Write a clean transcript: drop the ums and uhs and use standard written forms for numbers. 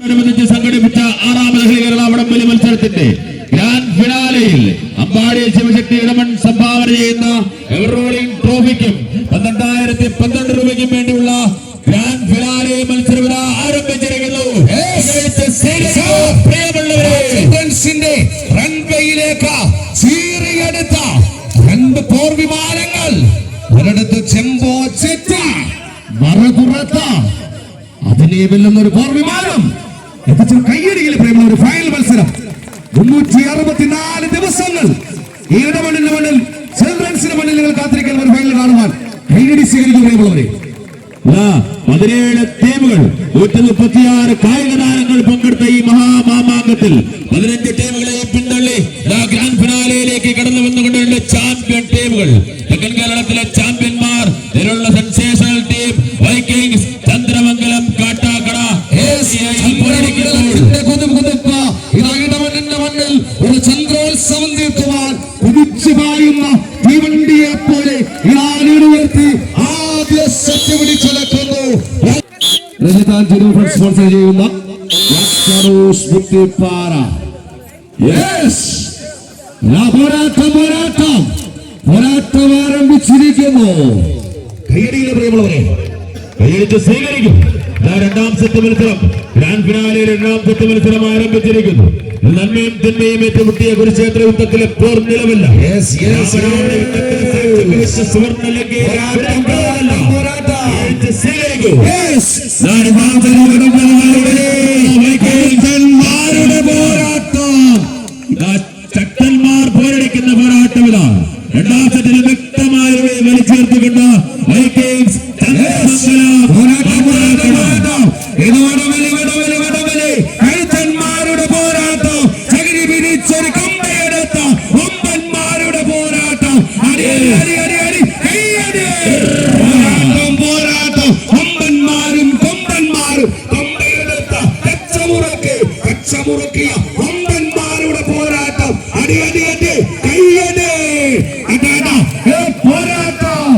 അനുബന്ധിച്ച് സംഘടിപ്പിച്ച 6ാമത് കേരള വടംവലി മത്സരത്തിന്റെ ഗ്രാൻഡ് ഫിനാലെയിൽ അമ്പാടി ശിവശക്തി ഇടമൺ സംഭാവന ചെയ്യുന്ന എവറോളിംഗ് ട്രോഫിക്കും 12,012 രൂപയ്ക്കും വേണ്ടിയുള്ള ഗ്രാൻഡ് ഫിനാലെ മത്സരം ആരംഭിച്ചിരിക്കുന്നു. റൺവേയിലേക്ക് ചീറിയെടുത്ത 2 പോർ വിമാനങ്ങൾ, ഒരിടത്ത് ചെമ്പോ ചെറ്റ, മറുപുറത്ത് അതിനെ വെല്ലുന്നൊരു പോർ വിമാനം എത്തിച്ച കയ്യടിയിൽ പ്രേമുള്ള ഒരു ഫൈനൽ മത്സരം. 364 ദിവസങ്ങൾ ഈ ഇടമണ്ണിന്റെ മണ്ണിൽ, ചിൽഡ്രൻസിന്റെ മണ്ണിൽ നിങ്ങൾ കാത്തിരിക്കുന്ന ഒരു ഫൈനൽ കാണുവാൻ കയ്യടി സ്വീകരിക്കും പ്രേമുള്ളവരെ. 17 ടീമുകൾ, 136 കായിക താരങ്ങൾ പങ്കെടുത്ത ഈ മഹാമാമാങ്കത്തിൽ 15 ടീമുകളെ പിന്തള്ളി ഗ്രാൻഡ് ഫിനാലയിലേക്ക് കടന്നു വന്നുകൊണ്ടുള്ള ചാമ്പ്യൻ ടീമുകൾ. തെക്കൻ കേരളത്തിലെ ചാമ്പ്യന്മാർ ഇതിലുള്ള sensational team Vikings Chandramangalam Kattakada മണ്ണിൽ ഒരു ചന്ദ്രോത്സവം തീർക്കുവാൻ കുതിച്ചു പായുന്ന തീവണ്ടിയെ പോലെ ഉയർത്തി ആദ്യ സെറ്റ് പിടിച്ചെടുക്കുന്നു. സ്പോൺസർ ചെയ്യുന്ന പോരാട്ടം ആരംഭിച്ചിരിക്കുന്നു. കയ്യടിയിലെ പ്രിയമുള്ളവരെ, കയ്യടിച്ച് സ്വീകരിക്കും. 2ാം സെറ്റ് മത്സരം, ഗ്രാൻഡ് ഫിനാലയിൽ 2ാം സെറ്റ് മത്സരം ആരംഭിച്ചിരിക്കുന്നു. നന്മയും തിന്മയും ഏറ്റുമുട്ടിയ കുരുക്ഷേത്ര യുദ്ധത്തിലെ പോർ നിലവില്ല. ശക്തന്മാർ പോരടിക്കുന്ന പോരാട്ടം ഇതാണ്. 2ാം സെറ്റിൽ വ്യക്തമായ വലിച്ചേർത്തുകൊണ്ട് വൈക്കിങ്സ് കഴുത്തന്മാരുടെ പോരാട്ടം, ചകിരി പിടിച്ചൊരു കമ്പയെടുത്ത ഒമ്പന്മാരുടെ പോരാട്ടം, പോരാട്ടം, ഒമ്പന്മാരും കൊമ്പന്മാരും കമ്പയെടുത്ത കച്ചമുറക്കിയ ഒമ്പന്മാരുടെ പോരാട്ടം, അടി കയ്യടി പോരാട്ടം.